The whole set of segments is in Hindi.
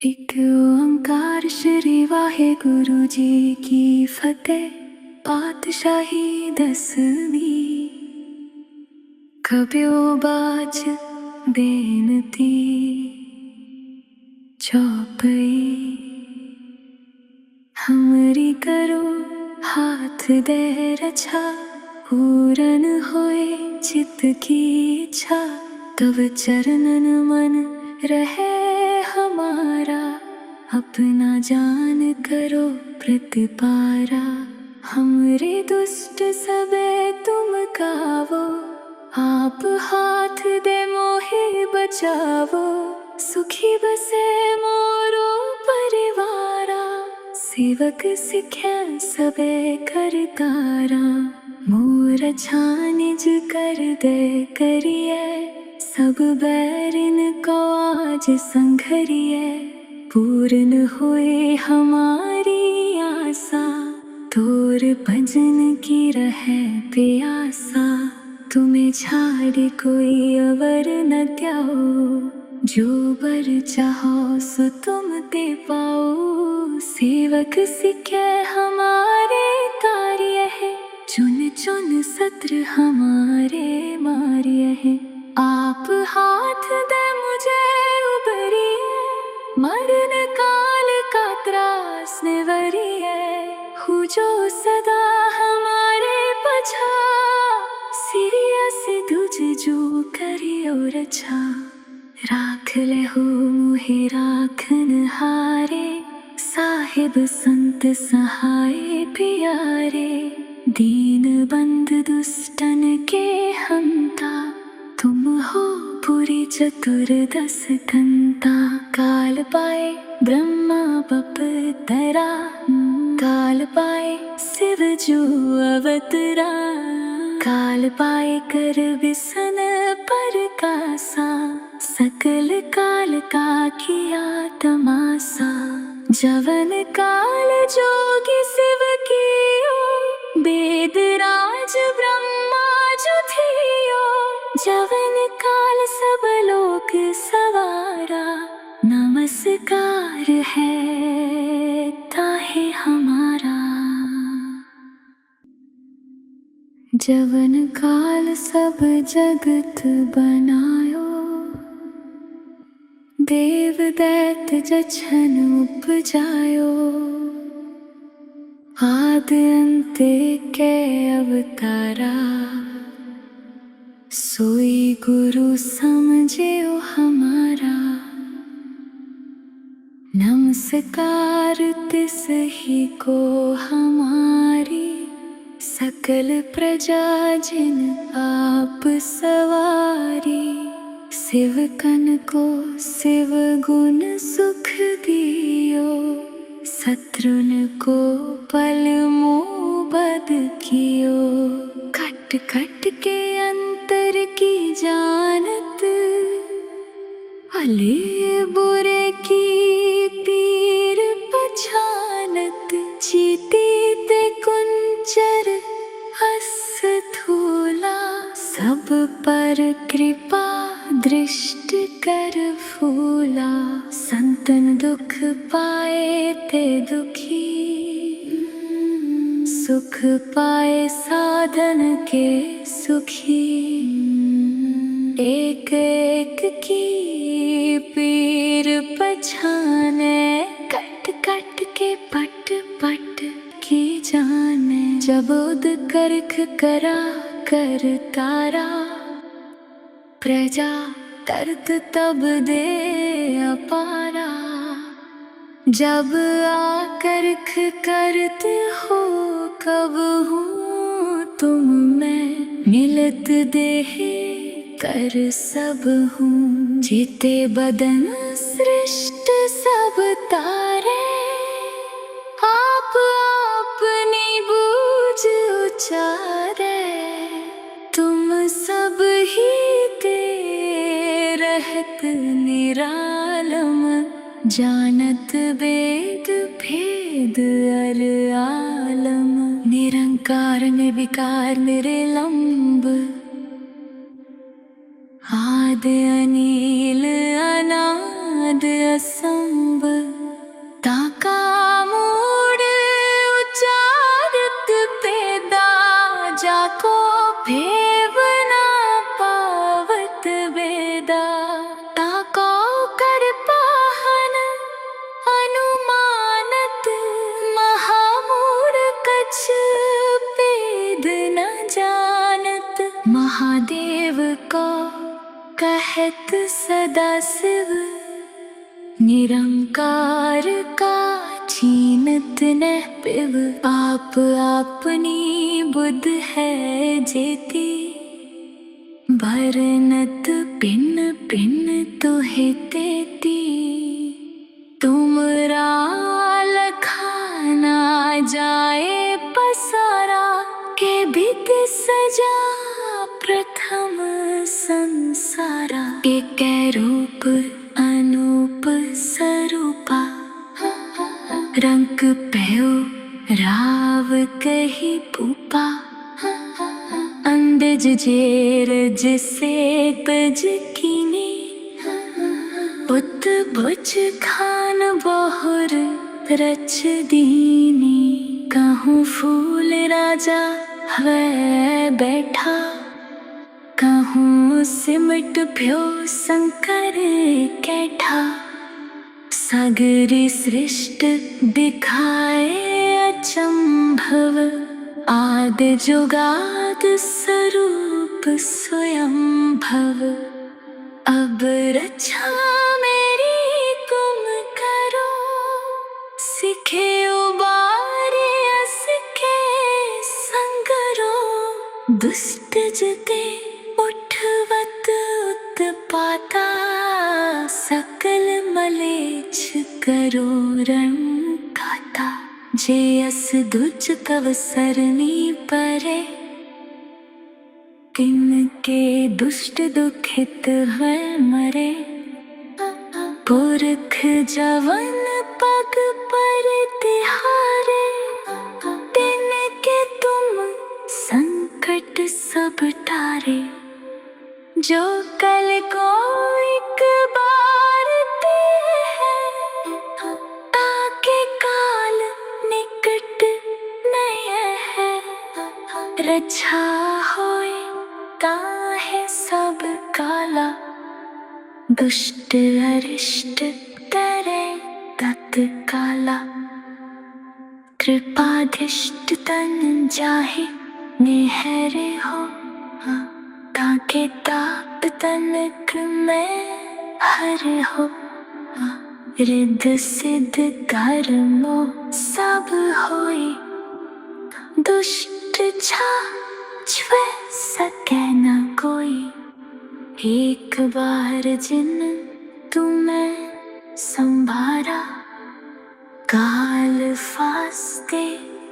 एक ओंकार श्री वाहेगुरु जी की फतेह। पातशाही 10वीं। कब्यो बाज बेनती चौपई। हमरी करो हाथ दे रछा, पूरन होए चित की इच्छा। तव चरणन मन रहे हमारा, अपना जान करो प्रतिपारा। हमरे दुष्ट सबे तुम कावो, आप हाथ दे मोहे बचावो। सुखी बसे मोरो परिवारा, सेवक सिख्या सबे करतारा। मोर छानिज कर दे करिए, सब बैरिन को आज संघरिए। पूर्ण हुए हमारी आशा, तोर भजन की रहे प्यासा। तुम्हें छाड़ कोई अवर न त्याओ, जो बर चाहो सो तुम दे पाओ। सेवक सिखे हमारे कार्य है, चुन चुन सत्र हमारे मार्य है। आप हाथ दे मुझे उबरिए, मरण काल का त्रास निवरिए। हूँ जो सदा हमारे पछा, सिरियस तुझ जो करियो रछा। राख ले हो मुहे राखन हारे, साहिब संत सहाय प्यारे। दीन बंद दुष्टन के हंता, तुम हो पुरी चतुर्दश कंता। काल पाए ब्रह्मा बप तरा, काल पाए शिव जो अवतरा। काल पाए कर विसन पर कासा, सकल काल का किया तमासा। जवन काल जोगी शिव कियो, वेद राज ब्रह्मा जो थियो। जवन काल सब लोक सवारा, नमस्कार है ताहे हमारा। जवन काल सब जगत बनायो, देव दैत जछन उपजायो। आद अंत के अवतारा, सोई गुरु समझियो हमारा। नमस्कार तिस ही को हमारी, सकल प्रजा जिन आप सवारी। शिव कन को शिव गुण सुख दियो, शत्रुन को पल मोबद कियो। खट खट के अंतर की जानत, भले बुरे की पीर पछानत। जीती ते कुंचर हस थूला, सब पर कृपा दृष्टि कर फूला। संतन दुख पाए ते दुखी, सुख पाए साधन के सुखी। एक एक की पीर पछाने, कट कट के पट पट की जाने। जबोद करख करा कर तारा, प्रजा तरत तब दे अपारा। जब आकर्ख करत हो कब हूँ तुम मैं, मिलत देहे कर सब हूँ। जीते बदन सृष्ट सब तारे, आप अपनी बूझ उचारे। तुम सब ही ते रहत निरालम, जानत वेद भेद अर आलम। निरंकार निर्विकार निरलंब, आद अनील अनाद असंभ। सदा शिव निरंकार का छीनत न पिव। आप आपनी बुध है जेती भरनत पिन पिन तुहे तेती। तुमरा लखाना जाए पसारा के बिद सजा प्रथम संसारा। एक रूप अनूप स्वरूपा रंग पयो राव कही पूपा। अंडज जेर जिसे तज कीने पुत बुझ खान बहुर रच दीनी। कहूँ फूल राजा है बैठा कहूँ सिमट भ्यो शंकर कैठा। सागरी सृष्ट दिखाए अचंभव आदि जुगाद स्वरूप स्वयं भव। अब रक्षा मेरी तुम करो सिखे उबारे असके संगरो। दुष्ट जते उठवत उत्पाता सकल मलेच्छ करो रण खाता। जे अस दुज तव सरनी परे तिनके दुष्ट दुखित है मरे। पुरख जवन पग पर तिहारे तिनके तुम संकट सब टारे। जो कल को एक बार ते है ताके काल निकट नय है। रक्षा होए ताहे सब काला दुष्ट अरिष्ट करे तत्काला। कृपाधिष्ट तन जाहे निहरे हो ताके ताप तनक में हर हो। रिद्ध सिद्ध कर्मो सब होए दुष्ट छुए सके न कोई। एक बार जिन तुम्हें संभारा काल फास्ते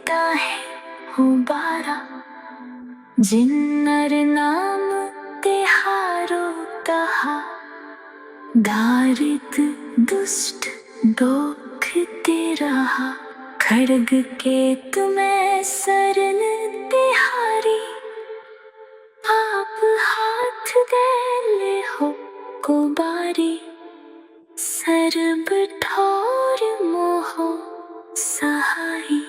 ताहे उबारा। जिन नर नाम तिहारो तहा दारिद दुष्ट दोख ते रहा। खड्ग के तुम्हें सरन तिहारी आप हाथ दे ले हो को बारी। सर्ब ठोर मोह सहाई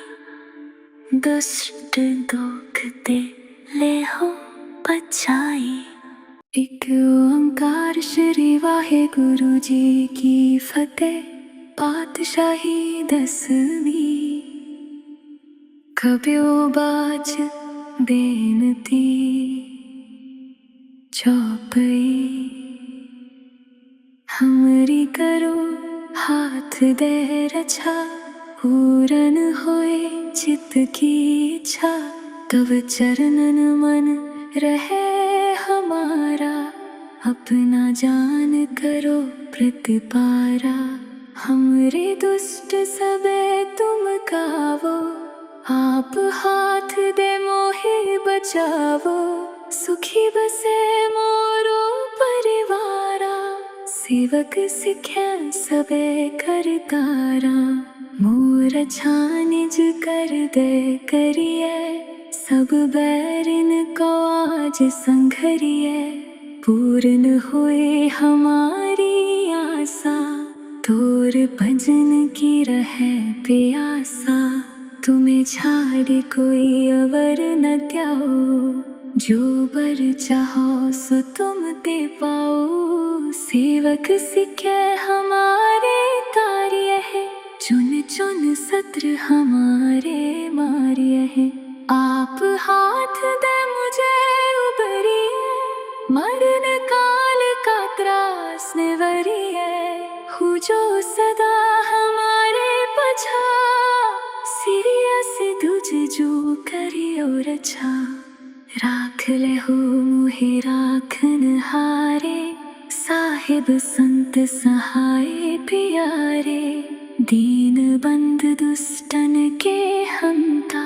दुष्ट दोख ते ले हो बचाई। एक ओंकार श्री वाहे गुरु जी की फतेह। पातशाही 10वीं कब्यो बाज बेनती चौपई। हमरी करो हाथ दे रक्षा पूरन होए चित की इच्छा। तब चरणन मन रहे हमारा अपना जान करो प्रतिपारा। हमरे दुष्ट सबे तुम कावो आप हाथ दे मोहे बचावो। सुखी बसे मोरो परिवारा सेवक सिखे सबे करतारा। मोर छानिज कर दे करिए सब बैरिन को आज संघरिए। पूर्ण हुए हमारी आशा तोर भजन की रहे प्यासा। तुम्हें छाड़ कोई अवर न त्याओ जो बर चाहो सो तुम दे पाओ। सेवक सिखे हमारे कार्य है चुन चुन सत्र हमारे मार्य है। आप हाथ दे मुझे उबरिए मरण काल का त्रास सदा हमारे पछा, सिरिया से तुझ जो करियो रछा। राख ले हो मुहे राखन हारे, साहिब संत सहाय प्यारे। दीन बंद दुष्टन के हंता,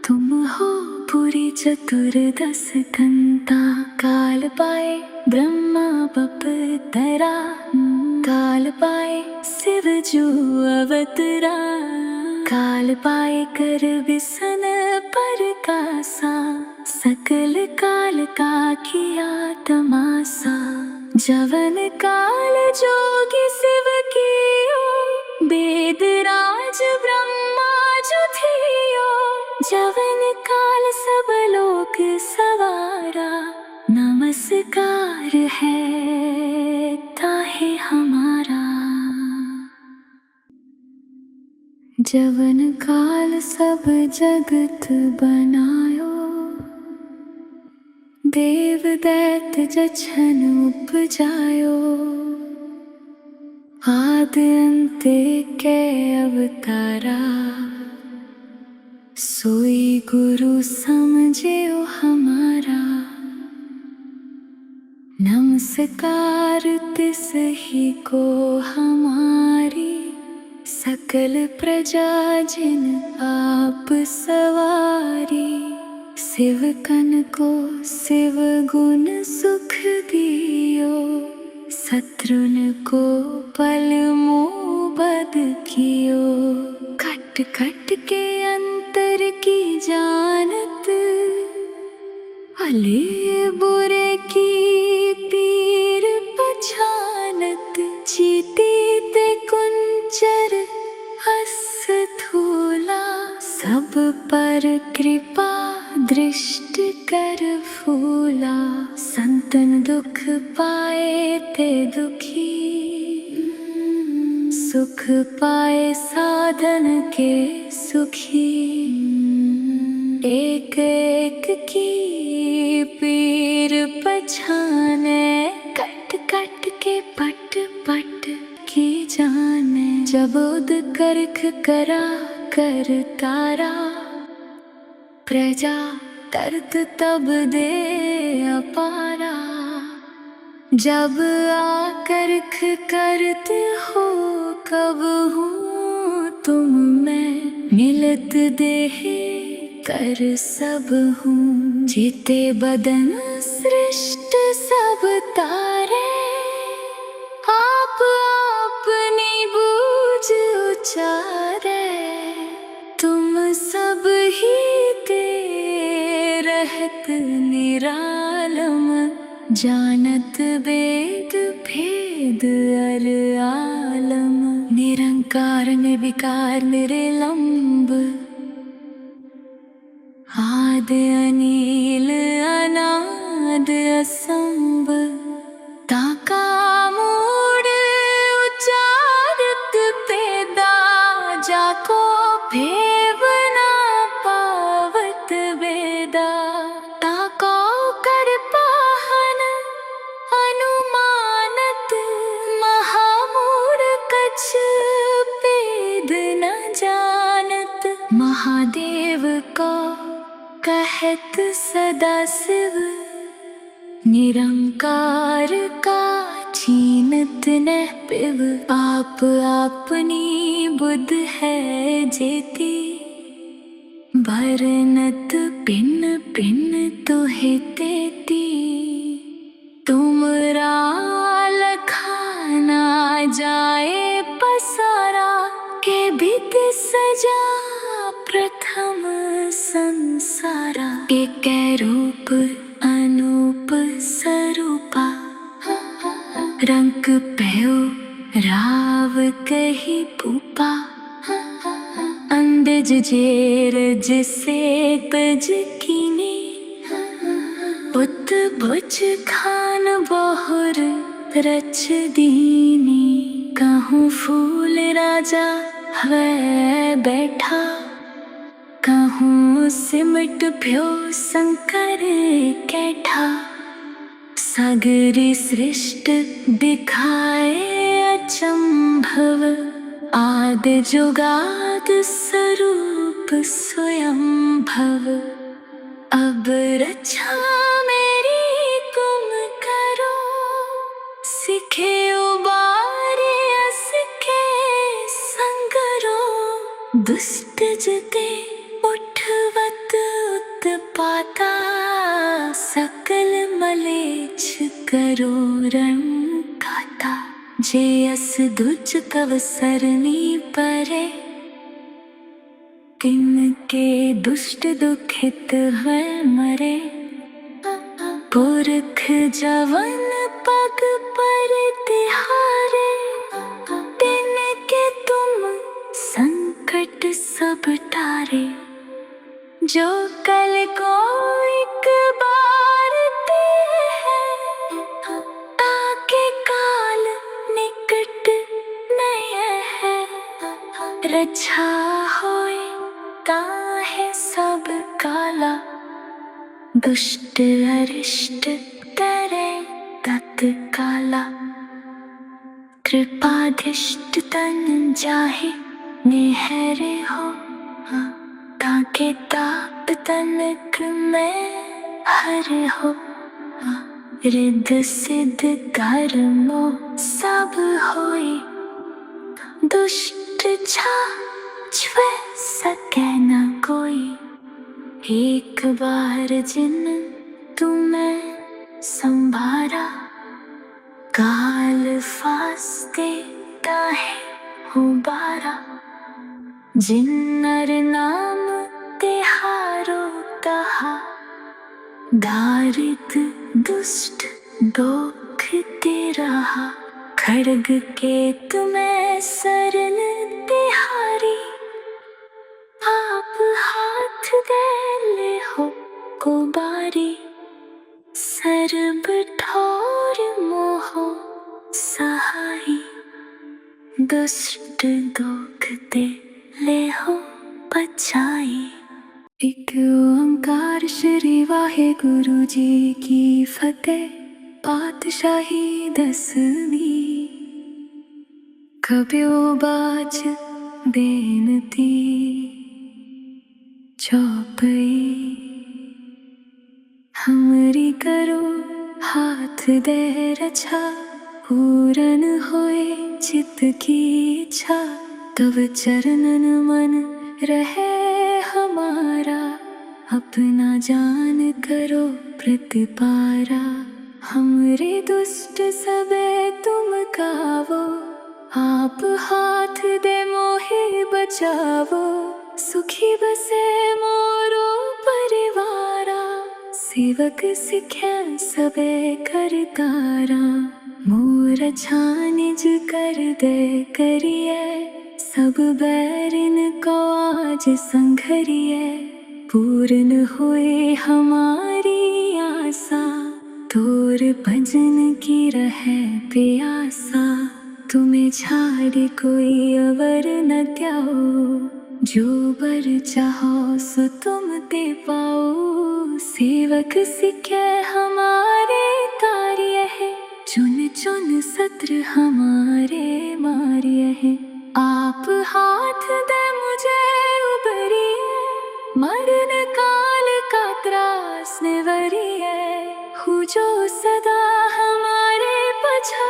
तुम हो पुरी चतुर्दश कंता। काल पाए ब्रह्मा बप तरा, काल पाए शिव जो अवतरा। काल पाए कर बिसन पर कासा, सकल काल का किया तमासा। जवन काल जोगी शिव कियो, वेद राज ब्रह्मा जो थियो। जवन काल सब लोक सवारा, नमस्कार है ताहे हमारा। जवन काल सब जगत बनायो, देव दैत जछन उपजायो। आद अंत के अवतारा, सोई गुरु समझियो हमारा। नमस्कार तिस ही को हमारी, सकल प्रजा जिन आप सवारी। शिव कन को शिव गुण सुख दियो, शत्रुन को पल मोबद कियो। कट कट के अंतर की जानत, भले बुरे की पीर पछानत। जीती ते कुंचर हस थूला, सब पर कृपा दृष्टि कर फूला। संतन दुख पाए ते दुखी, सुख पाए साधन के सुखी। एक एक की पीर पछाने, कट कट के पट पट की जाने। जब उद करख करा कर तारा, प्रजा तरत तब दे अपारा। जब आकर्ख करत हो कब हूँ, तुम मैं मिलत देह कर सब हूँ। जीते बदन सृष्ट सब तारे, आप अपनी बूझ उचारे। तुम सब ही ते रहत निरालम, जानत वेद भेद अर आलम। निरंकार निर्विकार निरलंब, आद अनील अनाद असंभ। ताका मूड उचारत पेदा, जाको भेव ना पावत वेदा। ताको कर पाहन अनुमानत, महामूड कछ भेद न जानत। महादेव को कहत सदा शिव, निरंकार का छीनत न पिव। आप अपनी बुद्ध है जेती, भरनत पिन पिन तुहे तेती। तुमरा लखाना जाए पसारा, के बित सजा प्रथम संसारा। के रूप अनूप स्वरूपा, रंग पयो राव कही पूपा। अंडज जेर जिसे तज कीने, पुत बुझ खान बहुर रच दीनी। कहूँ फूल राजा है बैठा, कहूँ सिमट भ्यो शंकर कैठा। सागरी सृष्ट दिखाए चंभव आदि जुगाद स्वरूप स्वयं भव। अब रक्षा मेरी तुम करो, सिखे उबारे असके संगरो। दुष्ट जते उठवत उत्पाता, सकल मलेच्छ करो रण खाता। जे अस दुज तव सरनी परे, तिनके दुष्ट दुखित हुए मरे। पुरख जवन पग पर तिहारे, तिनके तुम संकट सब टारे। जो कल को एक बार ते है, ताके काल निकट नहीं है। रक्षा होए ताहे सब काला, दुष्ट अरिष्ट करे तत्काला। कृपाधिष्ट तन जाहे निहरे हो, ताके ताप तनक में हर हो। रिद्ध सिद्ध कर्मो सब होए, दुष्ट छुए सके न कोई। एक बार जिन तुम्हें संभारा, काल फास्ते ताहे उबारा। जिन नर नाम तिहारो कहा, दारिद दुष्ट दोख ते रहा। खड्ग के तुम्हें सरन तिहारी, आप हाथ दे ले हो को बारी। सर्ब ठोर मोह सहाई, दुष्ट दोख ते ले हो बचाई। एक ओंकार श्री वाहे गुरु जी की फतेह। पातशाही 10वीं कब्यो बाज बेनती चौपई। हमरी करो हाथ दे रक्षा, पूरन होए चित्त की इच्छा। तव चरणन मन रहे हमारा, अपना जान करो प्रतिपारा। हमरे दुष्ट सबे तुम कावो, आप हाथ दे मोहे बचावो। सुखी बसे मोरो परिवारा, सेवक सिखे सबे करतारा। मोर छानिज कर दे करिए, सब बैरिन को आज संघरिए। पूर्ण होए हमारी आशा, तोर भजन की रहे प्यासा। तुम्हें छाड़ कोई अवर न त्याओ, जो बर चाहो सो तुम दे पाओ। सेवक सिखे हमारे कार्य है, चुन चुन सत्र हमारे मार्य है। आप हाथ दे मुझे उबरिए, मरण काल का त्रास निवरिए। हूँ जो सदा हमारे पछा,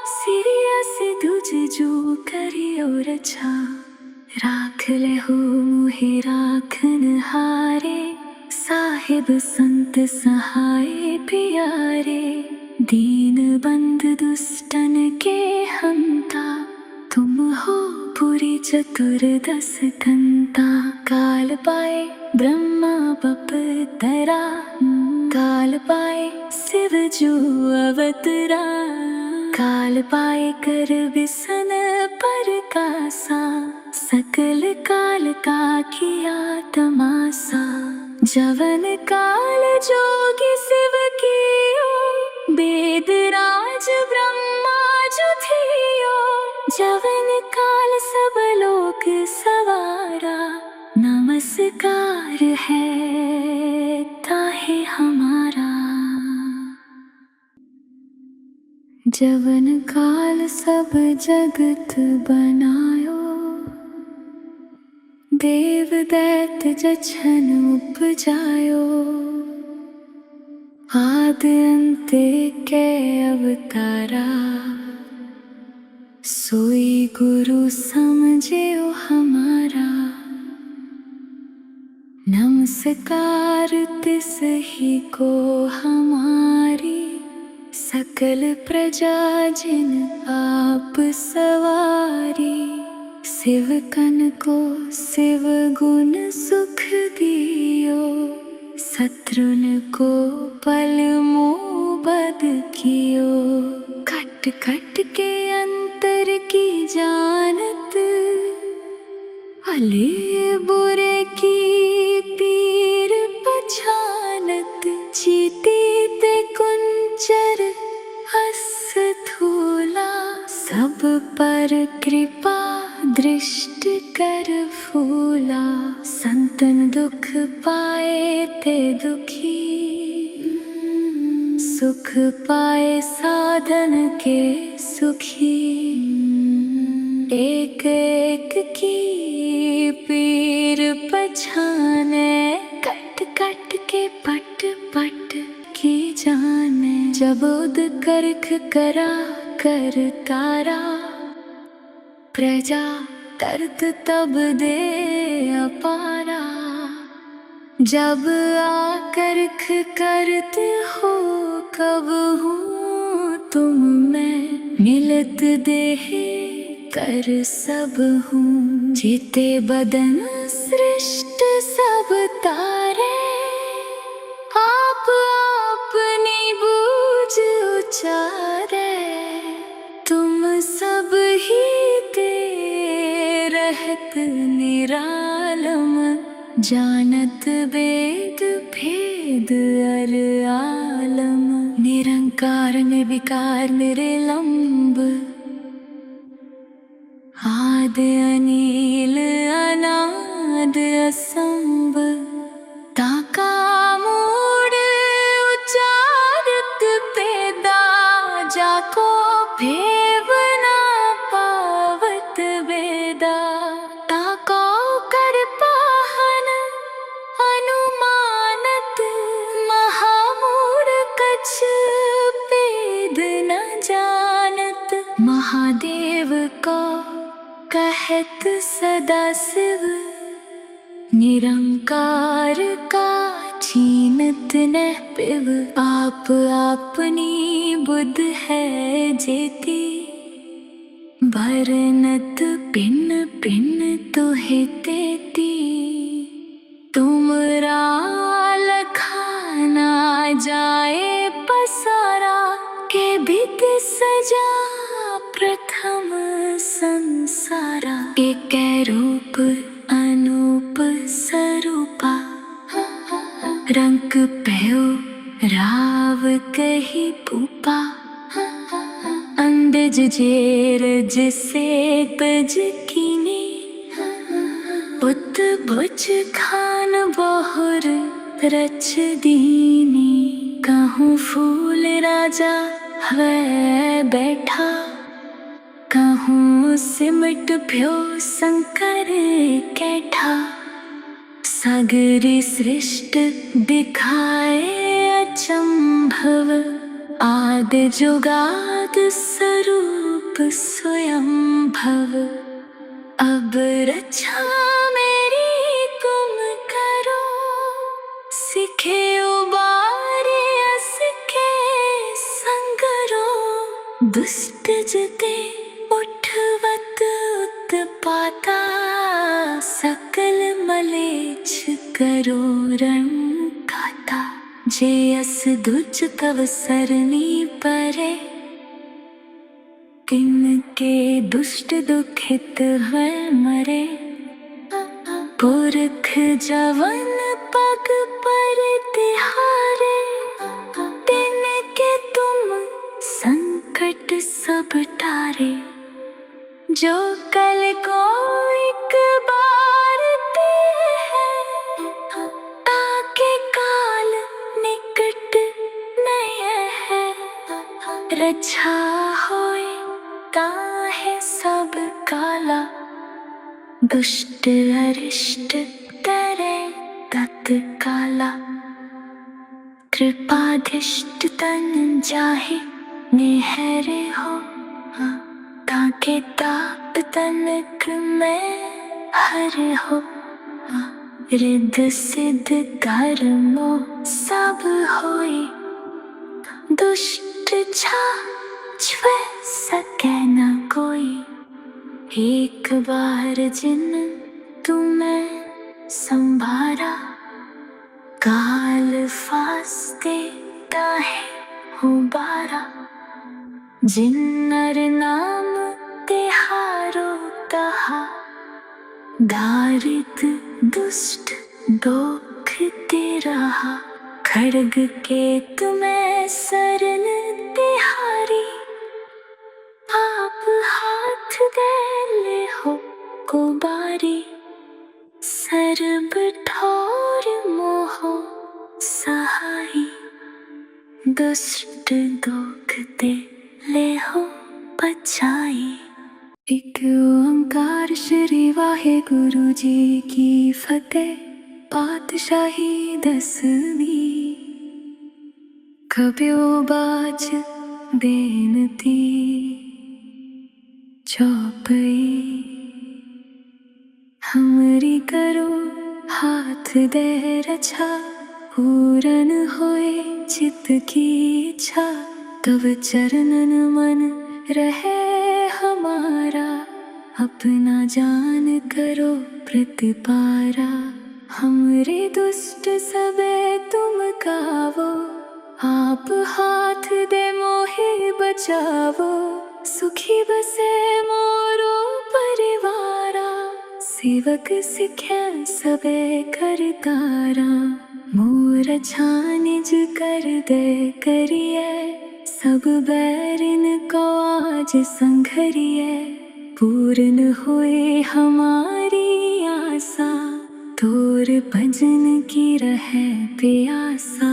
सिरिया से तुझ जो करियो रक्षा। राख ले हो मुहे राखन हारे, साहिब संत सहाय प्यारे। दीन बंद दुष्टन के हंता, तुम हो पुरी चतुर्दश कंता। काल पाए ब्रह्मा बप तरा, काल पाए शिव जो अवतरा। काल पाए कर बिसन पर कासा, सकल काल का किया तमासा। जवन काल जोगी शिव कियो, वेद राज ब्रह्मा जो थियो। जवन काल सब लोक सवारा, नमस्कार है ताहे हमारा। जवन काल सब जगत बनायो, देव दैत जछन उपजायो। आद अंते के अवतारा, सोई गुरु समझियो हमारा। नमस्कार तिस ही को हमारी, सकल प्रजा जिन आप सवारी। शिव कन को शिव गुण सुख दियो, शत्रुन को पल मोबद कियो। खट खट के अंतर की जानत, भले बुरे की पीर पछानत। जीती ते कुंचर हस थूला, सब पर कृपा दृष्टि कर फूला। संतन दुख पाए ते दुखी, सुख पाए साधन के सुखी। एक एक की पीर पछाने, कट कट के पट पट की जाने। जब उद करख करा कर तारा, प्रजा तरत तब दे अपारा। जब आकर्ख करत हो कब हूँ तुम में, मिलत देह कर सब हूँ। जीते बदन सृष्ट सब तारे, आप अपनी बूझ उचारे। तुम सब ही ते रहत निरालम, जानत वेद भेद अर आलम। निरंकार निर्विकार निरलंब, आद अनील अनाद असंभ। ताका मूड उचारत पेदा, जाको भेव ना पावत वेदा। ताको कर पाहन अनुमानत, महामूड कछ भेद न जानत। महादेव को कहत सदा शिव, निरंकार का छीनत न पिव। आप अपनी बुध है जेती, भरनत पिन पिन तुहे तेती। तुमरा लखाना जाए पसारा, के बिद सजा प्रथम संसारा। एक रूप अनूप स्वरूपा, रंग पयो राव कही भूपा। अंडज जेर जिसे तज कीने, पुत बुझ खान बहुर रच दीनी। कहूँ फूल राजा है बैठा, कहूँ सिमट भ्यो शंकर कैठा। सागरी सृष्ट दिखाए अचंभव, आद जुगाद स्वरूप स्वयं भव। अब रक्षा मेरी तुम करो, सिखे उबारे सिखे संगरो। दुष्ट जते उठवत उत्पाता, सकल मलेच्छ करो रण खाता। जे अस दुज तव सरनी परे, किनके दुष्ट दुखित है मरे। पुरख जवन पग पर तिहारे, तिनके तुम संकट सब टारे। जो कल को एक बार ते है, ताके काल निकट नहीं है। रक्षा काला, दुष्ट अरिष्ट करे तत्काला। कृपाधिष्ट तन जाहि निहरे हो, ताके ताप तनक में हरे हो। रिद्ध सिद्ध कर्मो सब होई, दुष्ट छुए सके न कोई। एक बार जिन तुम्हें संभारा, काल फास्ते ताहे उबारा। जिन नर नाम तिहारो तहा, दारिद दुष्ट दोख ते रहा। खड्ग केत में सरन तिहारी, आप हाथ दे ले हो को बारी। सर्ब ठोर मोहो सहाई, दुष्ट दोख दे ले हो बचाई। एक ओंकार श्री वाहेगुरु जी की फतेह। पातशाही 10वीं। कब्यो बाज बेनती चौपई, हमरी करो हाथ दे रक्षा। पूरन होए चित की इच्छा, तब चरणन मन रहे हमारा। अपना जान करो प्रतिपारा, हमरे दुष्ट सबे तुम कावो। आप हाथ दे मोहे बचावो, सुखी बसे मोरो परिवारा। सेवक सिख्या सबे करतारा, मोर छानिज कर दे करिए। सब बैरिन को आज संघरिए, पूर्ण हुए हमारी आशा। तोर भजन की रहे प्यासा,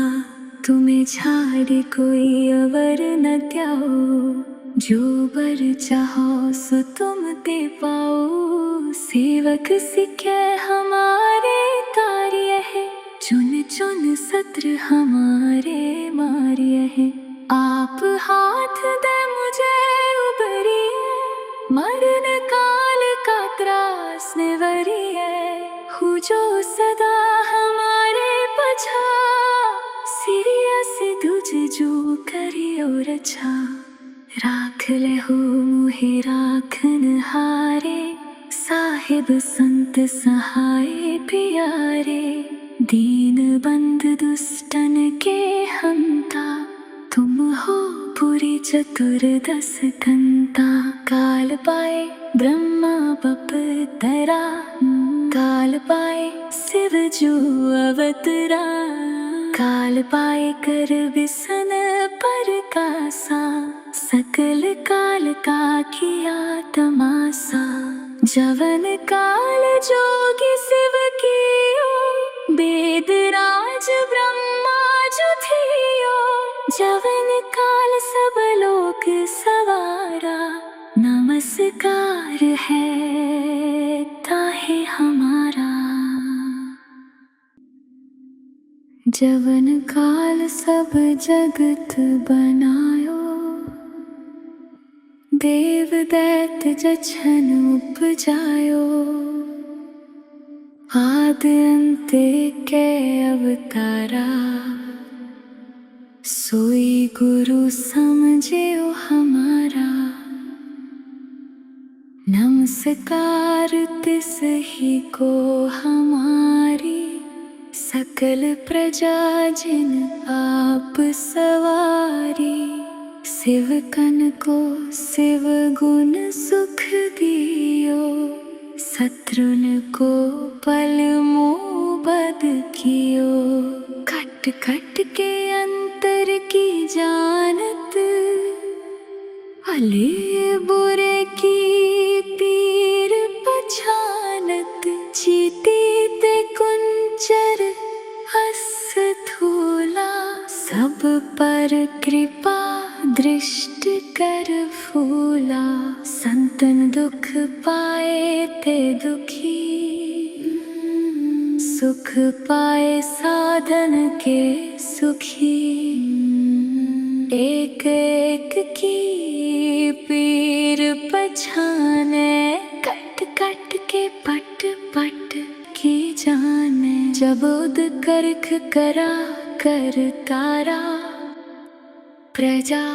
तुम्हें छाड़ कोई अवर न त्याओ। जो बर चाहो सो तुम दे पाओ। सेवक सिखे हमारे कार्य है, चुन चुन सत्र हमारे मार्य है। आप हाथ दे मुझे उबरिए, मरण काल का त्रास निवरिए। हूँ जो सदा हमारे पछा, सिरिया से तुझ जो करियो रक्षा। राख ले हो मुहे राखन हारे, साहिब संत सहाय प्यारे। दीन बंद दुष्टन के हंता, तुम हो पुरी चतुर्दश कंता। काल पाए ब्रह्मा बप तरा, काल पाए शिव जो अवतरा। काल पाए कर विसन पर कासा, सकल काल का किया तमासा। जवन काल जोगी शिव कियो, वेद राज ब्रह्मा जो थियो। जवन काल सब लोक सवारा, नमस्कार है ताहे हमारा। जवन काल सब जगत बनायो, देव दैत जछन उपजायो। आद अंत के अवतारा, सोई गुरु समझियो हमारा। नमस्कार तिस ही को हमारी, सकल प्रजा जिन आप सवारी। शिव कन को शिव गुण सुख दियो, शत्रुन को पल मोबद कियो। खट खट के अंतर की जानत, भले बुरे की पीर पछानत। जीती ते कुंचर हस थूला, सब पर कृपा दृष्ट कर फूला। संतन दुख पाए ते दुखी, सुख पाए साधन के सुखी। एक एक की पीर पछाने, कट कट के पट पट की जाने। जब उद करख करा कर तारा, प्रजा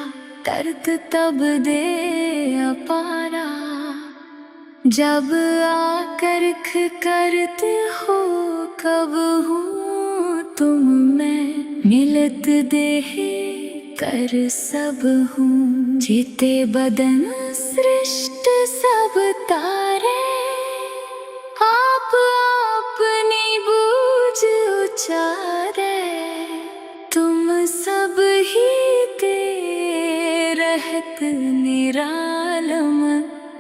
तरत तब दे अपारा। जब आकर्ख करते हो कब हूँ तुम मैं, मिलत देह कर सब हूँ। जीते बदन सृष्ट सब तारे, आप अपनी बूझ उचारे। तुम सब ही ते रहत निरालम,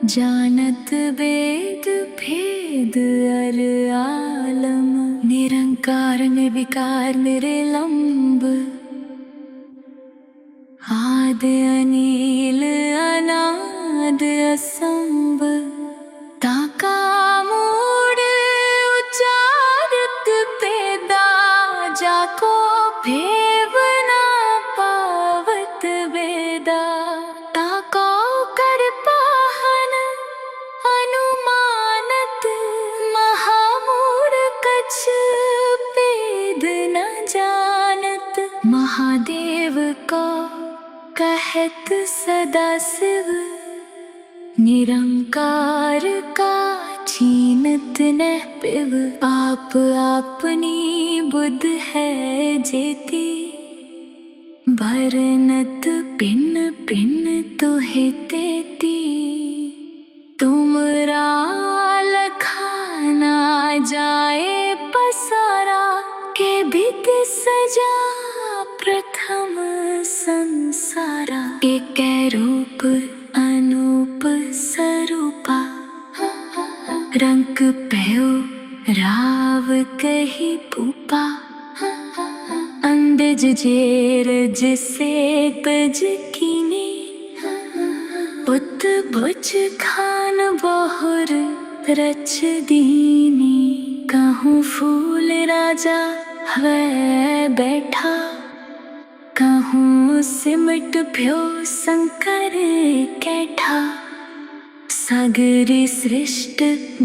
जानत वेद भेद अर आलम। निरंकार निर्विकार निरलंब, आदि अनील अनाद असंभ। ताका मूड उचारत पेदा, जाको भेव ना पावत वेदा। ताको कर पाहन अनुमानत, महामूढ़ कछ भेद न जानत। महादेव को कहत सदा शिव, निरंकार का छीनत न पिव। आप अपनी बुद्ध है जेती, भरनत पिन पिन तुहे तेती। तुमरा लखाना जाए पसारा, के बिद सजा प्रथम संसारा। एक रूप अनूप स्वरूपा, रंग पयो राव कही पूपा। अंडज जेर जिसे तज कीने, पुत बुझ खान बहुर रच दीनी। कहूँ फूल राजा है बैठा, कहूँ सिमट भ्यो शंकर कैठा। सागरी सृष्ट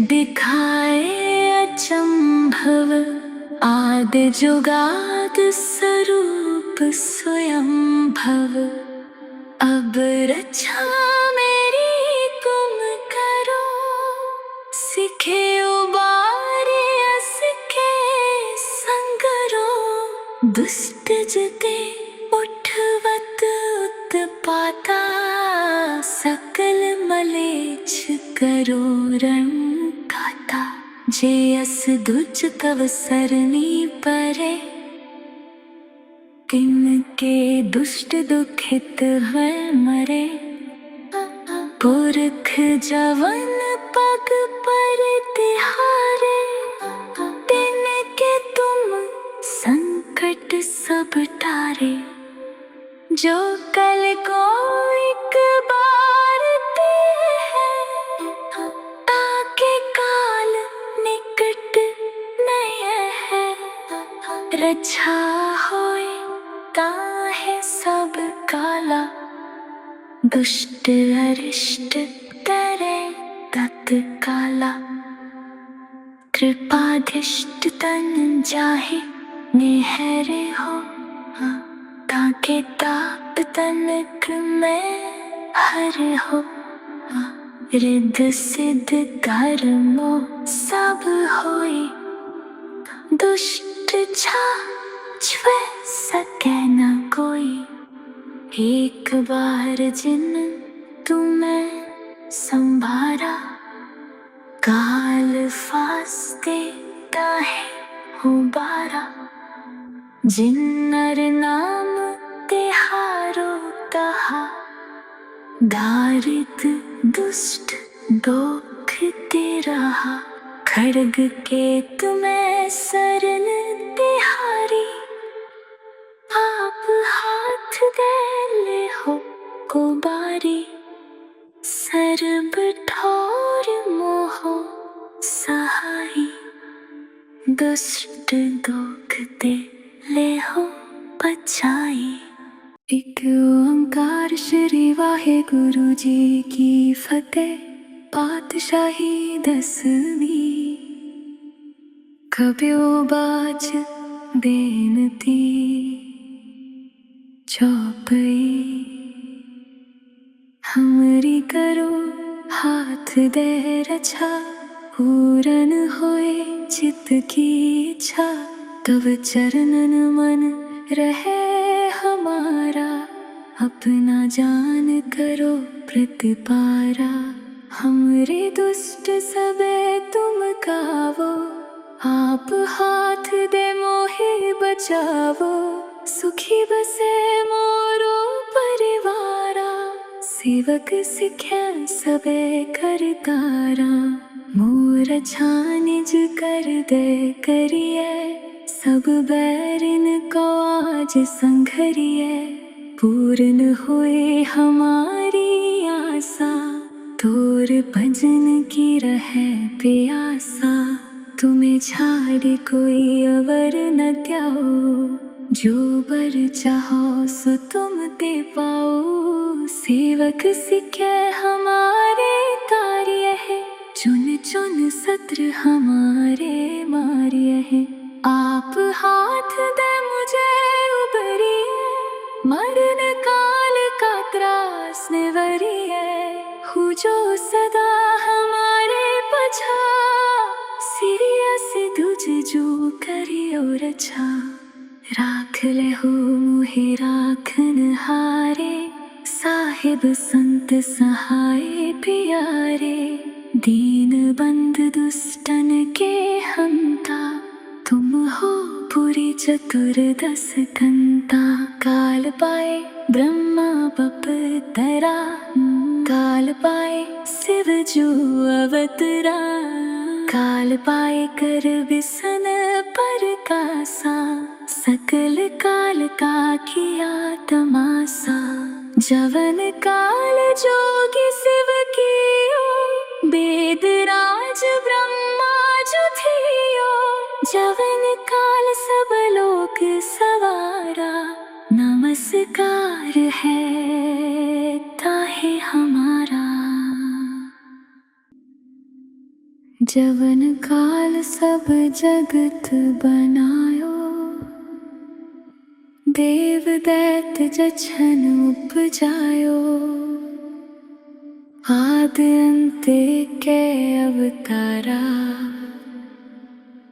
दिखाए अचंभव, आदि जुगाद स्वरूप स्वयं भव। अब रक्षा मेरी तुम करो, सिखे उबारे असके संगरो। दुष्ट जते उठवत उत्पाता, सकल मलेच्छ करो रण खाता। जे अस दुज तव सरनी परे, तिनके दुष्ट दुखित है मरे। पुरख जवन पग पर तिहारे, तिनके तुम संकट सब टारे। जो कल को एक बार ते है, ताके काल निकट नय है। रक्षा होए ताहे सब काला, दुष्ट अरिष्ट तरे तत्काला। कृपाधिष्ट तन जाहे निहरे हो, ताके ताप तनक में हर हो। रिद्ध सिद्ध कर्मो सब होए, दुष्ट छुए सके न कोई। एक बार जिन तुम्हें संभारा, काल फास्ते ताहे उबारा। जिन नर नाम तिहारो तहा, दारिद दुष्ट दोख ते रहा। खड्ग के तुम्हें सरन तिहारी, आप हाथ दे ले हो को बारी। सर्ब ठो दुष्ट दोखते ले हो बचाई। एक ओंकार श्री वाहे गुरु जी की फतेह। पातशाही 10वीं कब्यो बाज बेनती चौपई। हमरी करो हाथ दे रक्षा, पूरन होए चित की इच्छा। तब चरणन मन रहे हमारा, अपना जान करो प्रतिपारा। हमरे दुष्ट सबे तुम कावो, आप हाथ दे मोहे बचावो। सुखी बसे मोरो परिवारा, सेवक सिख्या सबे करतारा। मोर छानिज कर दे करिए, सब बैरिन को आज संघरिए। पूर्ण होए हमारी आशा, तोर भजन की रहे प्यासा। तुम्हें छाड़ कोई अवर न त्याओ, जो बर चाहो सो तुम दे पाओ। सेवक सिखे हमारे कार्य है, चुन चुन सत्र हमारे मार्य है। आप हाथ दे मुझे उबरिए, मरण काल का त्रास निवरिए। हूँ जो सदा हमारे पछा, सिरिया से तुझ जो करियो रक्षा। राख ले हो मुहे राखन हारे, साहिब संत सहाय प्यारे। दीन बंद दुष्टन के हंता, तुम हो पुरी चतुर्दश कंता। काल पाए ब्रह्मा बप तरा, काल पाए शिव जो अवतरा। काल पाए कर बिसन पर कासा, सकल काल का किया तमासा। जवन काल जोगी शिव कियो, वेद राज ब्रह्मा जो थियो। जवन काल सब लोक सवारा, नमस्कार है ताहे हमारा। जवन काल सब जगत बनायो, देव दैत जछन उपजायो। आद अंत के अवतारा,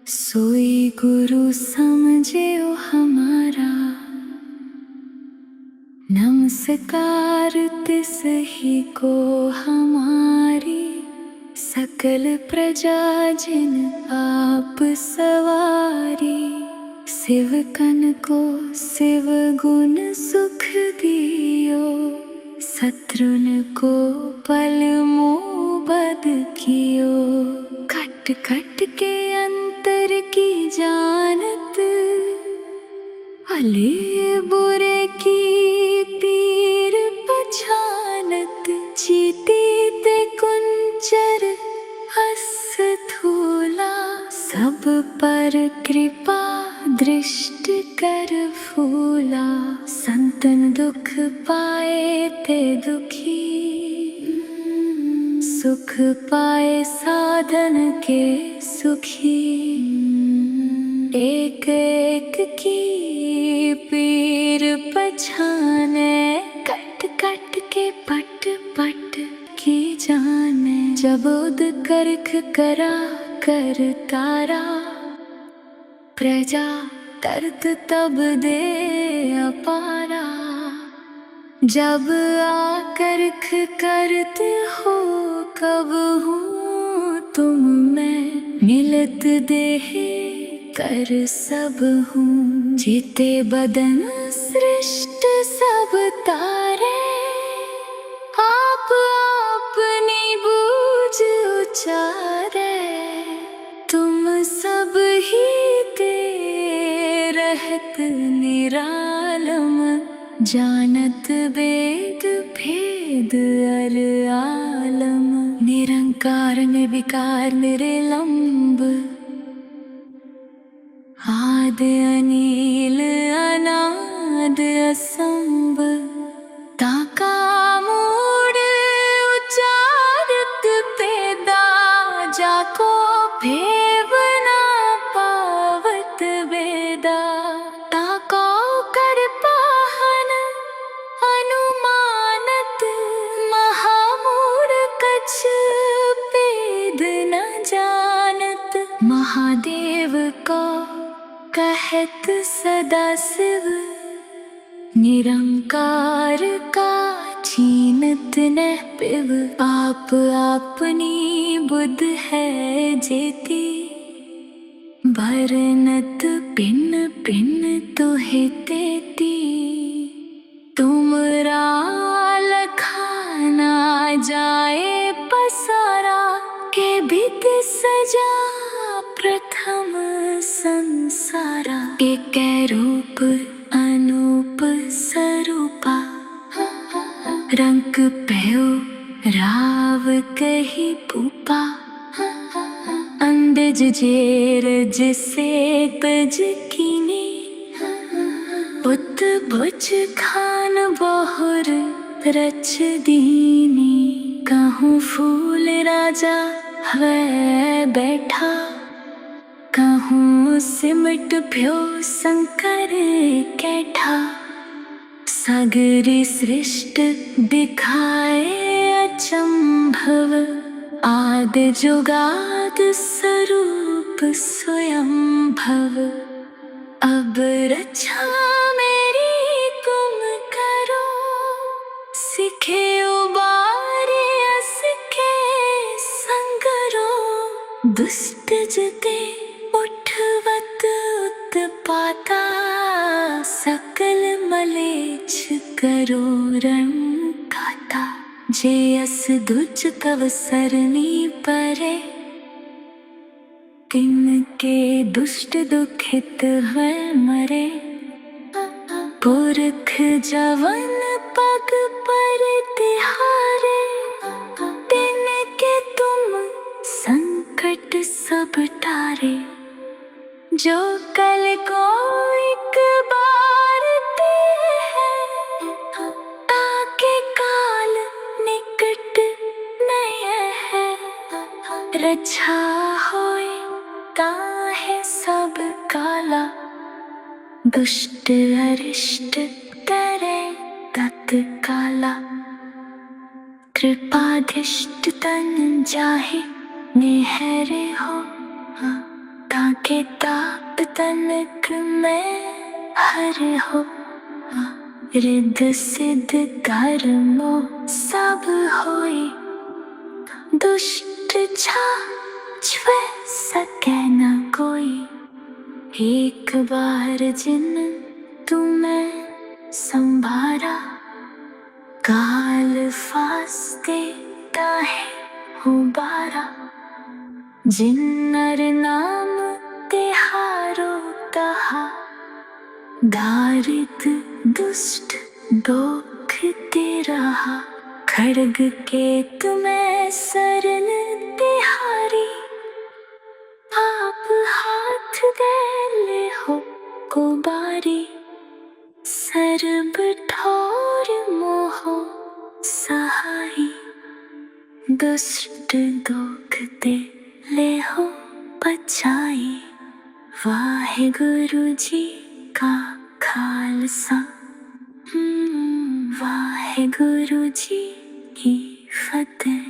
सोई गुरु समझियो हमारा। नमस्कार तिस ही को हमारी, सकल प्रजा जिन आप सवारी। शिव कन को शिव गुण सुख दियो, शत्रुन को पल मोबद कियो। कट कट के अंतर की जानत, भले बुरे की पीर पछानत। जीती ते कुंचर हस थूला, सब पर कृपा दृष्ट कर फूला। संतन दुख पाए ते दुखी, सुख पाए साधन के सुखी। एक एक की पीर पछाने, कट कट के पट पट की जाने। जब उद करख करा कर तारा, प्रजा दर्द तब दे अपारा। जब आकर्ख करते हो कब हूँ तुम मैं, मिलत देह कर सब हूँ। जीते बदन सृष्ट सब तारे, आप अपनी बूझ उचारे। तुम सब ही ते रहत निरालम, जानत वेद भेद अर आलम। निरंकार निर्विकार निरलंब, आद अनील अनाद असंभ ताका मूड उचारत पेदा जाको भेवना पावत वेदा ताको कर पाहन अनुमानत महामूड कछ पेद न जानत महादेव को कहत सदाशिव निरंकार का छीनत न पिव आप अपनी बुध है जेती भरनत पिन पिन तुहे तेती तुमरा लखाना जाए पसारा के बित सजा प्रथम संसारा के रूप अनूप स्वरूपा रंग पयो राव कही पूपा अंडज जेर जिसे तज कीने पुत बुझ खान बहुर रच दीनी कहूँ फूल राजा है बैठा कहूँ सिमट भ्यो शंकर कैठा सागरी सृष्ट दिखाए अचंभव आद जुगाद स्वरूप स्वयं भव अब रक्षा मेरी तुम करो सिखे उबारे असके संगरो दुष्ट जते उठवत उत्पाता सकल मलेच्छ करो रण खाता जे अस दुज तव सरनी परे तिनके दुष्ट दुखित हुए मरे पुरख जवन पग पर तिहारे तिनके तुम संकट सब टारे जो कल को एक बार ते है ताके काल निकट नहीं है रक्षा होए ताहे सब काला दुष्ट अरिष्ट करे तत्काला कृपाधिष्ट तन जाहे निहरे हो ताके ताप तनक में हर हो रिद्ध सिद्ध कर्मो सब होए दुष्ट छुए सके न कोई एक बार जिन तुम्हें संभारा काल फास्ते ताहे उबारा जिन्नर नाम तिहारो तहा दारिद दुष्ट दोख तेरहा खड़ग के तुम्हें सरन तिहारी आप हाथ दे ले हो को बारी सर्ब ठोर मोह सहाई दुष्ट दोख ते ले हो बचाई वाहे गुरु जी का खालसा वाहे गुरु जी की फतेह।